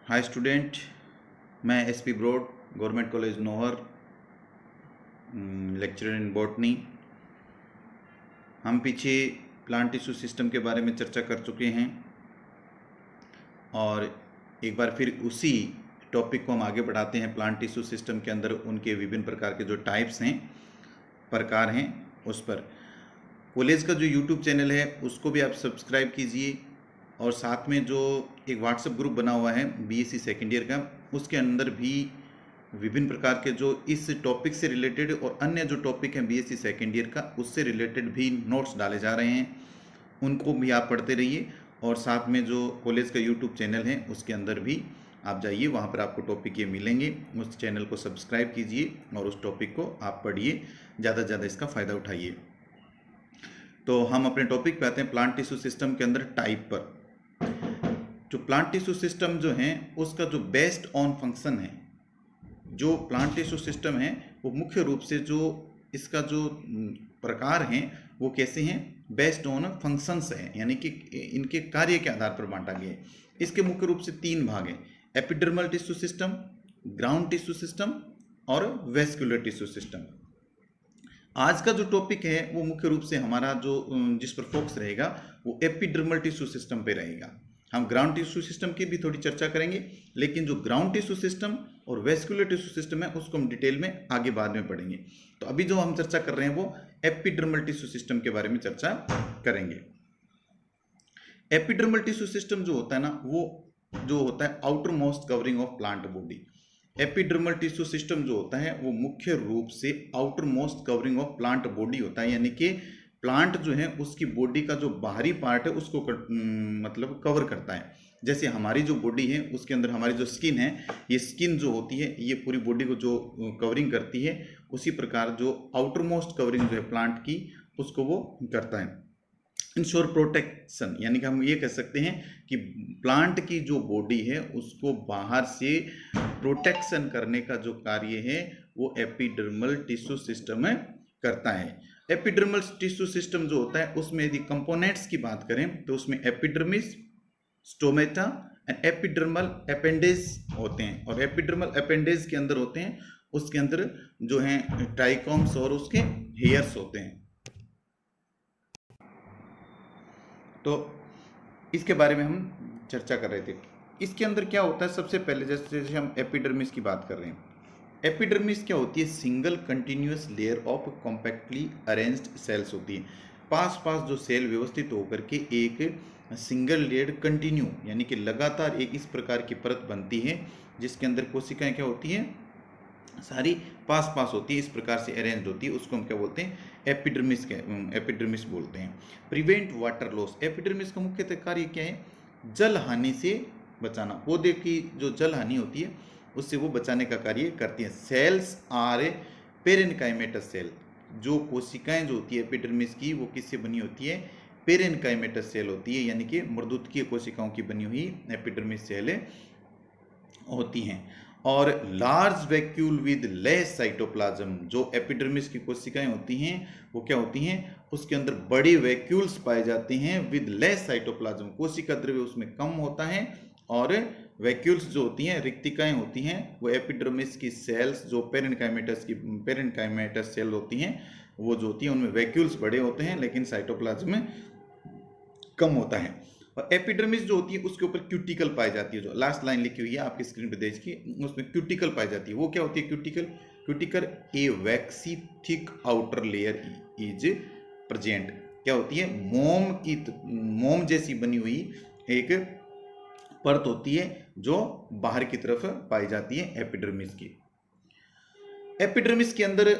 हाय student, मैं एसपी ब्रॉड government college Nohar lecturer in botany. हम पीछे प्लांट टिश्यू सिस्टम के बारे में चर्चा कर चुके हैं और एक बार फिर उसी टॉपिक को हम आगे बढ़ाते हैं। प्लांट टिश्यू सिस्टम के अंदर उनके विभिन्न प्रकार के जो टाइप्स हैं, प्रकार हैं, उस पर कॉलेज का जो यूट्यूब चैनल है उसको भी आप सब्सक्राइब कीजिए और साथ में जो एक व्हाट्सएप ग्रुप बना हुआ है बीएससी सेकेंड ईयर का, उसके अंदर भी विभिन्न प्रकार के जो इस टॉपिक से रिलेटेड और अन्य जो टॉपिक हैं बीएससी सेकेंड ईयर का उससे रिलेटेड भी नोट्स डाले जा रहे हैं, उनको भी आप पढ़ते रहिए। और साथ में जो कॉलेज का यूट्यूब चैनल है उसके अंदर भी आप जाइए, वहाँ पर आपको टॉपिक ये मिलेंगे। उस चैनल को सब्सक्राइब कीजिए और उस टॉपिक को आप पढ़िए, ज़्यादा से ज़्यादा इसका फ़ायदा उठाइए। तो हम अपने टॉपिक पे आते हैं प्लांट टिश्यू सिस्टम के अंदर टाइप पर। जो प्लांट टिश्यू सिस्टम जो है उसका जो बेस्ड ऑन फंक्शन है, जो प्लांट टिश्यू सिस्टम है वो मुख्य रूप से जो इसका जो प्रकार हैं वो कैसे हैं, बेस्ड ऑन फंक्शंस हैं, यानी कि इनके कार्य के आधार पर बांटा गया है। इसके मुख्य रूप से तीन भाग हैं: epidermal tissue system, ground tissue system और वेस्कुलर टिश्यू सिस्टम। आज का जो टॉपिक है वो मुख्य रूप से हमारा जो जिस पर फोकस रहेगा वो एपिडर्मल टिश्यू सिस्टम पे रहेगा। हम ग्राउंड टिश्यू सिस्टम की भी थोड़ी चर्चा करेंगे, लेकिन जो ग्राउंड टिश्यू सिस्टम और वेस्कुलर टिश्यू सिस्टम है उसको हम डिटेल में आगे बाद में पढ़ेंगे। तो अभी जो हम चर्चा कर रहे हैं वो एपिडर्मल टिश्यू सिस्टम के बारे में चर्चा करेंगे। एपिडर्मल टिश्यू सिस्टम जो होता है ना, वो जो होता है outer most covering of plant body. Epidermal tissue system जो होता है वो मुख्य रूप से outer most covering of plant body होता है, यानी कि प्लांट जो है उसकी बॉडी का जो बाहरी पार्ट है उसको मतलब कवर करता है। जैसे हमारी जो बॉडी है उसके अंदर हमारी जो स्किन है, ये स्किन जो होती है ये पूरी बॉडी को जो कवरिंग करती है, उसी प्रकार जो आउटर मोस्ट कवरिंग जो है प्लांट की उसको वो करता है। इंश्योर प्रोटेक्शन, यानी कि हम ये कह सकते हैं कि प्लांट की जो बॉडी है उसको बाहर से प्रोटेक्शन करने का जो कार्य है वो एपिडर्मल टिश्यू सिस्टम करता है। एपिडर्मल टिश्यू सिस्टम जो होता है उसमें यदि कंपोनेंट्स की बात करें तो उसमें epidermis, stomata and epidermal appendage होते हैं। और एपिडर्मल अपेंडेज के अंदर होते हैं, उसके अंदर जो हैं ट्राइकोम्स और उसके हेयर्स होते हैं। तो इसके बारे में हम चर्चा कर रहे थे। इसके अंदर क्या होता है, सबसे पहले जैसे हम एपिडर्मिस की बात कर रहे हैं। एपिडर्मिस क्या होती है, single continuous layer of compactly arranged cells होती है। पास पास जो सेल व्यवस्थित होकर के एक सिंगल लेयर कंटिन्यू, यानी कि लगातार एक इस प्रकार की परत बनती है जिसके अंदर कोशिकाएं क्या होती हैं, सारी पास पास होती है, इस प्रकार से अरेंज होती है, उसको हम क्या बोलते हैं, एपिडर्मिस बोलते हैं। प्रिवेंट वाटर लॉस, एपिडर्मिस का मुख्यतः कार्य क्या है, जल हानि से बचाना। पौधे की जो जल हानि होती है उससे वो बचाने का कार्य करती है। सेल्स आर पेरेनकाइमेटस सेल, जो कोशिकाएं जो होती है एपिडर्मिस की वो किससे बनी होती है, पेरेनकाइमेटस सेल होती है, यानी कि मृदुतकीय कोशिकाओं की बनी हुई एपिडर्मिस सेल होती हैं। और large vacuole with less cytoplasm, जो एपिडर्मिस की कोशिकाएं होती हैं वो क्या होती हैं, उसके अंदर बड़े वैक्यूल्स पाए जाते हैं विद लेस साइटोप्लाज्म, कोशिका द्रव्य उसमें कम होता है। और वैक्यूल्स जो होती हैं, रिक्तिकाएं होती हैं, वो एपिडर्मिस की सेल्स जो पेरेनकाइमेटस सेल होती हैं वो जो होती हैं उनमें वैक्यूल्स बड़े होते हैं लेकिन साइटोप्लाज्म कम होता है। और एपिडर्मिस जो होती है उसके ऊपर क्यूटिकल पाई जाती है, जो लास्ट लाइन लिखी हुई है आपकी स्क्रीन पे देखिए, उसमें क्यूटिकल पाई जाती है। वो क्या होती है cuticle A vaccine thick outer layer is present. क्या होती है, मोम जैसी बनी हुई एक परत होती है जो बाहर की तरफ पाई जाती है एपिडर्मिस की। एपिडर्मिस के अंदर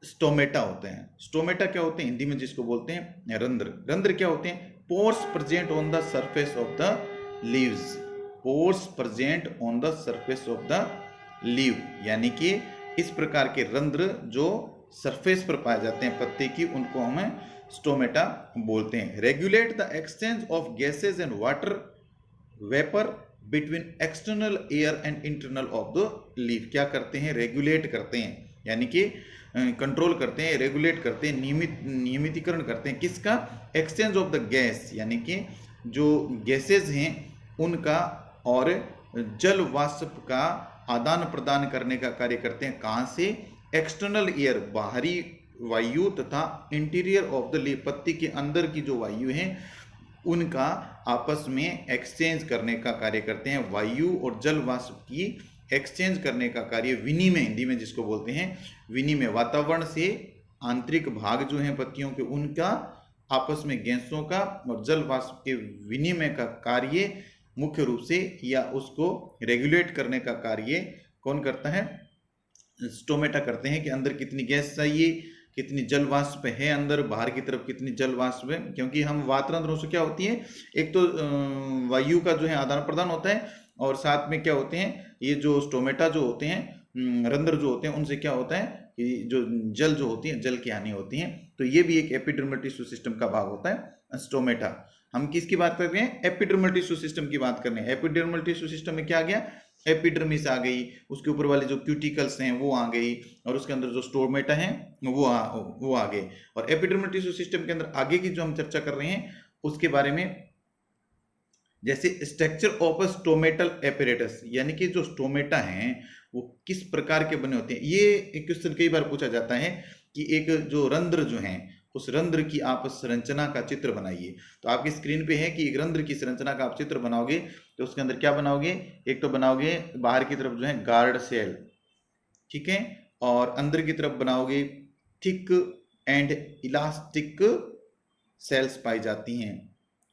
स्टोमेटा होते हैं। स्टोमेटा क्या होते हैं, हिंदी में जिसको बोलते हैं रंध्र। रंध्र क्या होते हैं, pores present on the surface of the leaves, pores present on the surface of the leave, यानी कि इस प्रकार के रंध्र जो सरफेस पर पाए जाते हैं पत्ते की, उनको हमें स्टोमेटा बोलते हैं। Regulate the exchange of gases and water vapour between external air and internal of the leaf. क्या करते हैं, रेगुलेट करते हैं, यानी कि कंट्रोल करते हैं, रेगुलेट करते हैं, नियमितीकरण करते हैं किसका, एक्सचेंज ऑफ द गैस, यानी कि जो गैसेज हैं उनका और जल वाष्प का आदान प्रदान करने का कार्य करते हैं। कहाँ से? एक्सटर्नल एयर, बाहरी वायु, तथा इंटीरियर ऑफ द लीफ, पत्ती के अंदर की जो वायु है उनका आपस में एक्सचेंज करने का कार्य करते हैं। वायु और जल वाष्प की एक्सचेंज करने का कार्य विनिमय, हिंदी में जिसको बोलते हैं विनिमय, वातावरण से आंतरिक भाग जो हैं पत्तियों के उनका आपस में गैसों का और जल वाष्प के विनिमय का कार्य मुख्य रूप से, या उसको रेगुलेट करने का कार्य कौन करता है? स्टोमेटा करते हैं कि अंदर कितनी गैस चाहिए, कितनी जल वाष्प है अंदर, बाहर की तरफ कितनी जल वाष्प है। क्योंकि हम वातरंध्रों से क्या होती है, एक तो वायु का जो है आदान प्रदान होता है, और साथ में क्या होते हैं ये जो स्टोमेटा जो होते हैं, रंध्र जो होते हैं, उनसे क्या होता है कि जो जल जो होती है, जल की हानि होती है। तो ये भी एक एपिडर्मल टिश्यू सिस्टम का भाग होता है स्टोमेटा। हम किसकी बात कर रहे हैं? एपिडर्मल टिश्यू सिस्टम की बात कर रहे हैं। एपिडर्मल टिश्यू सिस्टम में क्या आ गया? एपिडर्मिस आ गई, उसके ऊपर वाले जो क्यूटिकल्स हैं वो आ गई, और उसके अंदर जो स्टोमेटा है वो आ गए। और एपिडर्मल टिश्यू सिस्टम के अंदर आगे की जो हम चर्चा कर रहे हैं उसके बारे में, जैसे structure of a stomatal apparatus, यानी कि जो स्टोमेटा हैं वो किस प्रकार के बने होते हैं। ये क्वेश्चन कई बार पूछा जाता है कि एक जो रंध्र जो है उस रंध्र की आप संरचना का चित्र बनाइए। तो आपकी स्क्रीन पे है कि एक रंध्र की संरचना का आप चित्र बनाओगे तो उसके अंदर क्या बनाओगे? एक तो बनाओगे बाहर की तरफ जो है गार्ड सेल, ठीक है, और अंदर की तरफ बनाओगे थिक एंड इलास्टिक सेल्स पाई जाती हैं।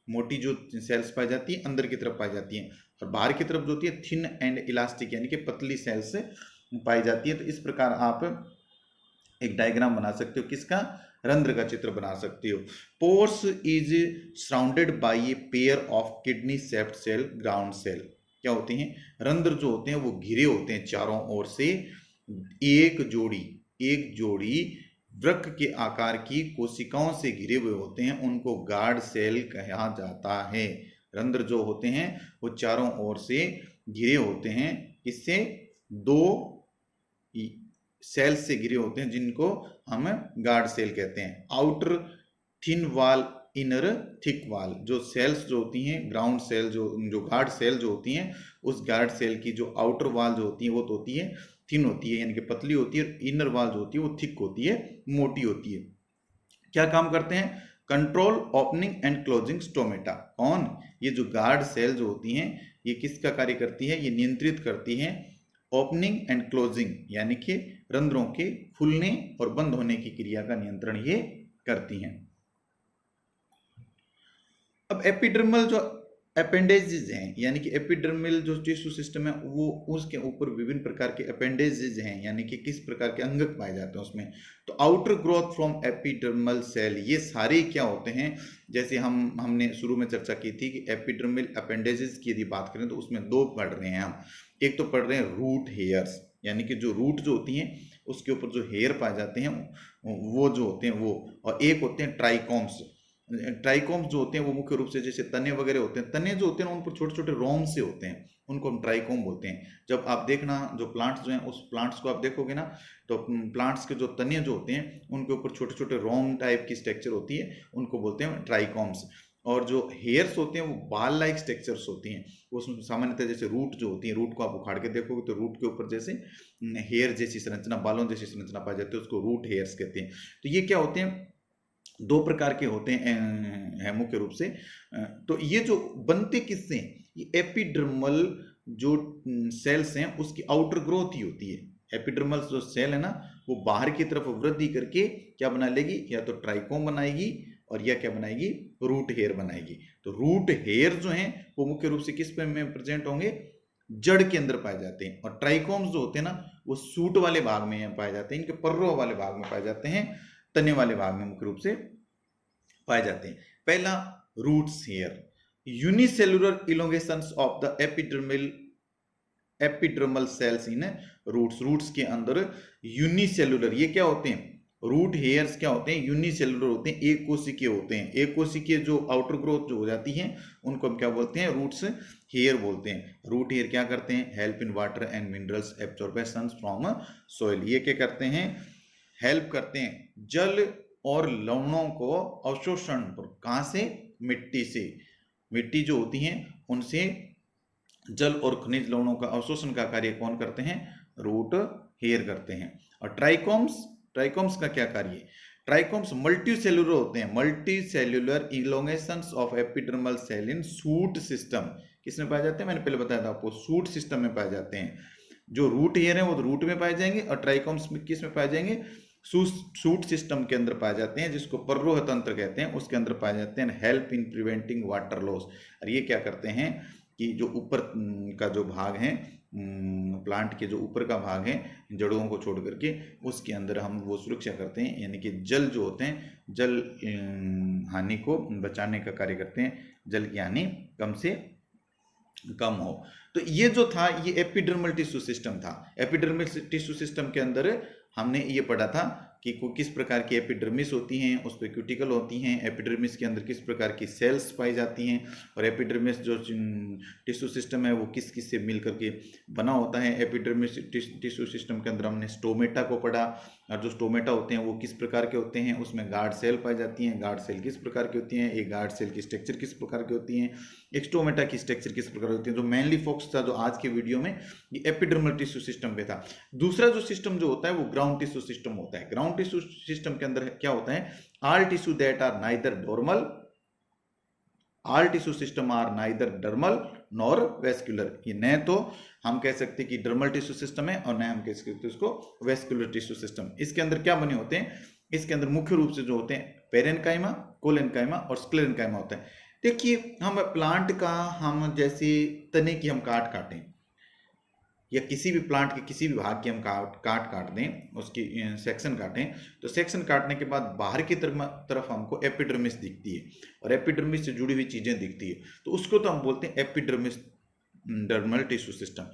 मोटी जो सेल्स पाई जाती है अंदर की तरफ पाई जाती हैं, और बाहर की तरफ जो होती है थिन एंड इलास्टिक, यानी कि पतली सेल्स पाई जाती है। तो इस प्रकार आप एक डायग्राम बना सकते हो, किसका? रंध्र का चित्र बना सकते हो। Pores is surrounded by a pair of kidney shaped cell, ground cell. क्या होते हैं? रंध्र जो होते हैं वो घिरे होते हैं चारों ओर से एक जोड़ी वृक्क के आकार की कोशिकाओं से घिरे हुए होते हैं, उनको गार्ड सेल कहा जाता है। रंध्र जो होते हैं वो चारों ओर से घिरे होते हैं, इससे दो सेल से घिरे होते हैं जिनको हम गार्ड सेल कहते हैं। Outer thin wall, inner thick wall, जो सेल्स जो होती हैं ग्राउंड सेल, जो गार्ड सेल जो होती हैं, उस गार्ड सेल की जो आउटर वॉल जो होती है वो तो होती है थिन होती है, यानी कि पतली होती है, और इनर वॉल जो होती है वो थिक होती है, मोटी होती है। क्या काम करते हैं? Control opening and closing stomata. कौन? ये जो गार्ड सेल जो होती हैं ये किसका कार्य करती है? ये नियंत्रित करती है ओपनिंग एंड क्लोजिंग, यानी कि रंध्रों के खुलने और बंद होने की क्रिया का नियंत्रण ये करती हैं। अब एपिडर्मल जो अपेंडेजेस हैं, यानी कि एपिडर्मल जो टिश्यू सिस्टम है वो उसके ऊपर विभिन्न प्रकार के अपेंडेजेस हैं, यानी कि किस प्रकार के अंगक पाए जाते हैं उसमें। तो outer growth from epidermal cell, ये सारे क्या होते हैं? जैसे हमने शुरू में चर्चा की थी कि एपिडर्मल अपेंडेजेस की यदि बात करें तो उसमें दो पढ़ रहे हैं हम। एक तो पढ़ रहे हैं रूट हेयर्स, यानी कि जो रूट जो होती हैं उसके ऊपर जो हेयर पाए जाते हैं वो जो होते हैं वो, और एक होते हैं ट्राइकोम्स। ट्राइकोम्स जो होते हैं वो मुख्य रूप से जैसे तने वगैरह होते हैं, तने जो होते हैं उन पर छोटे छोटे रोम से होते हैं, उनको हम ट्राइकोम बोलते हैं। जब आप देखना जो प्लांट्स जो हैं उस प्लांट्स को आप देखोगे ना तो प्लांट्स के जो तने जो होते हैं उनके ऊपर छोटे छोटे रोम टाइप की स्ट्रक्चर होती है, उनको बोलते हैं ट्राइकोम्स। और जो हेयर्स होते हैं वो बाल लाइक स्ट्रक्चर्स होती हैं, वो सामान्यतः जैसे रूट जो होती है, रूट को आप उखाड़ के देखोगे तो रूट के ऊपर जैसे हेयर जैसी संरचना, बालों जैसी संरचना पाई जाती है, उसको रूट हेयर्स कहते हैं। तो ये क्या होते हैं? दो प्रकार के होते हैं मुख्य रूप से। तो ये जो बनते किससे? ये एपिडर्मल जो सेल्स हैं उसकी आउटर ग्रोथ ही होती है। एपिडर्मल जो सेल है ना वो बाहर की तरफ वृद्धि करके क्या बना लेगी? या तो ट्राइकोम बनाएगी और या क्या बनाएगी? रूट हेयर बनाएगी। तो रूट हेयर जो हैं वो मुख्य रूप से किस में प्रेजेंट होंगे? जड़ के अंदर पाए जाते हैं। और ट्राइकोम्स जो होते हैं ना वो सूट वाले भाग में पाए जाते हैं, इनके पर्रों वाले भाग में पाए जाते हैं, तने वाले भाग में मुख्य रूप से पाए जाते हैं। पहला roots hair, unicellular elongations of the epidermal cells in roots. Roots के अंदर यूनिसेलुलर, ये क्या होते हैं? रूट हेयर्स क्या होते हैं? यूनिसेलुलर होते हैं, एक कोशिकीय होते हैं। एक कोशिकीय जो आउटर ग्रोथ जो हो जाती है उनको हम क्या बोलते हैं? रूट्स हेयर बोलते हैं। रूट हेयर क्या करते हैं? Help in water and minerals absorption from soil. ये क्या करते हैं? हेल्प करते हैं जल और लवणों को अवशोषण पर। कहाँ से? मिट्टी से। मिट्टी जो होती हैं उनसे जल और खनिज लवणों का अवशोषण का कार्य कौन करते हैं? रूट हेयर करते हैं। और ट्राइकोम्स का क्या कार्य है? ट्राइकोम्स मल्टीसेल्युलर होते हैं, multicellular elongations of epidermal cell in shoot system. किसमें पाए जाते हैं? मैंने पहले बताया था आपको, सूट सिस्टम में पाए जाते हैं। जो रूट हेयर है वो रूट में पाए जाएंगे, और ट्राइकोम्स में किस में पाए जाएंगे? सूट सिस्टम के अंदर पाए जाते हैं, जिसको पररोह तंत्र कहते हैं, उसके अंदर पाए जाते हैं। Help in preventing water loss. और ये क्या करते हैं कि जो ऊपर का जो भाग है, प्लांट के जो ऊपर का भाग है जड़ों को छोड़ करके, उसके अंदर हम वो सुरक्षा करते हैं, यानी कि जल जो होते हैं, जल हानि को बचाने का कार्य करते हैं, जल की हानि कम से कम हो। तो ये जो था ये एपिडर्मल टिश्यू सिस्टम था। एपिडर्मल टिश्यू सिस्टम के अंदर हमने ये पढ़ा था कि किस प्रकार की एपिडर्मिस होती हैं, उस पर क्यूटिकल होती हैं, एपिडर्मिस के अंदर किस प्रकार की सेल्स पाई जाती हैं, और एपिडर्मिस जो टिश्यू सिस्टम है वो किस किस से मिल करके बना होता है। एपिडर्मिस टिश्यू सिस्टम के अंदर हमने स्टोमेटा को पढ़ा, और जो स्टोमेटा होते हैं वो किस प्रकार के होते हैं, उसमें गार्ड सेल पाई जाती हैं। गार्ड सेल किस प्रकार की होती हैं, एक गार्ड सेल की स्ट्रक्चर किस प्रकार की होती है, एक स्टोमेटा की स्ट्रक्चर किस प्रकार होती है। जो मेनली फोकस था जो आज के वीडियो में ये एपिडर्मल टिश्यू सिस्टम पे था। दूसरा जो सिस्टम जो होता है वो ग्राउंड टिश्यू सिस्टम होता है। ग्राउंड टिश्यू सिस्टम के अंदर क्या होता है? All tissue that are neither dermal, all tissue system are neither dermal nor vascular. ये न तो हम कह सकते कि डर्मल टिश्यू सिस्टम है, और न हम कह सकते उसको वेस्कुलर टिश्यू सिस्टम। इसके अंदर क्या बने होते हैं? इसके अंदर मुख्य रूप से जो होते हैं पेरेन्काइमा, कोलेन्काइमा और स्क्लेरेन्काइमा होता है। देखिए, हम प्लांट का हम जैसे तने की हम काटें, या किसी भी प्लांट के किसी भी भाग की हम काट दें, उसकी सेक्शन काटें, तो सेक्शन काटने के बाद बाहर की तरफ हमको एपिडर्मिस दिखती है, और एपिडर्मिस से जुड़ी हुई चीजें दिखती है, तो उसको तो हम बोलते हैं एपिडर्मिस डर्मल टिश्यू सिस्टम।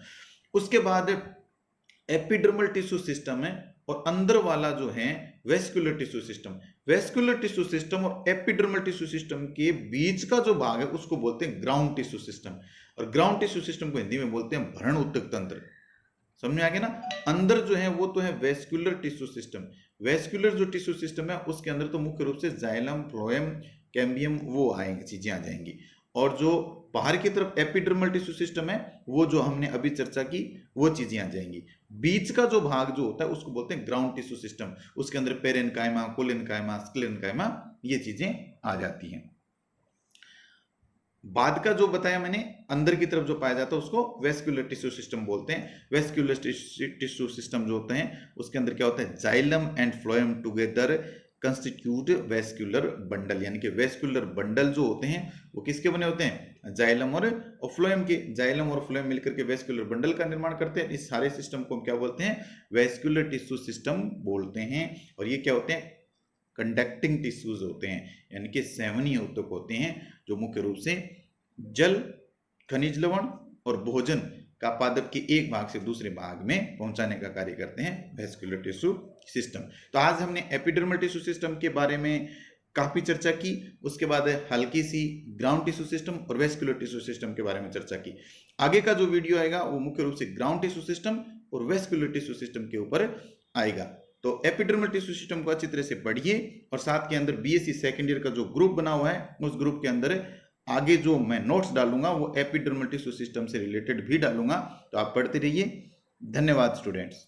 उसके बाद एपिडर्मल टिश्यू सिस्टम है, और अंदर वाला जो है vascular tissue system. Vascular tissue system और एपिडर्मल टिश्यू सिस्टम के बीच का जो भाग है उसको बोलते हैं ग्राउंड टिश्यू सिस्टम, और ग्राउंड टिश्यू सिस्टम को हिंदी में बोलते हैं भरण उत्तक तंत्र। समझ में आ गया ना? अंदर जो है वो तो है वेस्कुलर टिश्यू सिस्टम। वेस्कुलर जो टिश्यू सिस्टम है उसके अंदर तो मुख्य रूप से जाइलम, फ्लोएम, कैम्बियम वो आएंगे, चीजें आ जाएंगी। और जो बाहर की तरफ एपिडर्मल टिश्यू सिस्टम है वो जो हमने अभी चर्चा की वो चीजें आ जाएंगी। बीच का जो भाग जो होता है उसको बोलते हैं ग्राउंड टिश्यू सिस्टम। उसके अंदर पेरेन्काइमा, कोलेन्काइमा, स्क्लेरेन्काइमा ये चीजें आ जाती हैं। बाद का जो बताया मैंने अंदर की तरफ जो पाया जाता है उसको वेस्कुलर टिश्यू सिस्टम बोलते हैं। वेस्कुलर टिश्यू सिस्टम जो होते हैं उसके अंदर क्या होता है? Xylem and phloem together constitute vascular bundle, यानी कि वेस्कुलर बंडल जो होते हैं वो किसके बने होते हैं? जाइलम और फ्लोएम के। जाइलम और फ्लोएम मिलकर के वेस्कुलर बंडल का निर्माण करते हैं। इस सारे सिस्टम को हम क्या बोलते हैं? वेस्कुलर टिश्यू सिस्टम बोलते हैं। और ये क्या होते हैं? कंडक्टिंग टिश्यूज होते हैं, यानी कि सेवनीय ऊतक होते हैं, जो मुख्य रूप से जल, खनिज लवण और भोजन का पादप के एक भाग से दूसरे भाग में पहुंचाने का कार्य करते हैं, वेस्कुलर टिश्यू सिस्टम। तो आज हमने एपिडर्मल टिश्यू सिस्टम के बारे में काफी चर्चा की, उसके बाद हल्की सी ग्राउंड टिश्यू सिस्टम और वेस्कुलर टिश्यू सिस्टम के बारे में चर्चा की। आगे का जो वीडियो आएगा वो मुख्य रूप से ग्राउंड टिश्यू सिस्टम और वेस्कुलर टिश्यू सिस्टम के ऊपर आएगा। तो एपिडर्मल टिश्यू सिस्टम को अच्छी तरह से पढ़िए, और साथ के अंदर बीएससी सेकेंड ईयर का जो ग्रुप बना हुआ है उस ग्रुप के अंदर आगे जो मैं नोट्स डालूंगा वो एपिडर्मल टिश्यू सिस्टम से रिलेटेड भी डालूंगा, तो आप पढ़ते रहिए। धन्यवाद स्टूडेंट्स।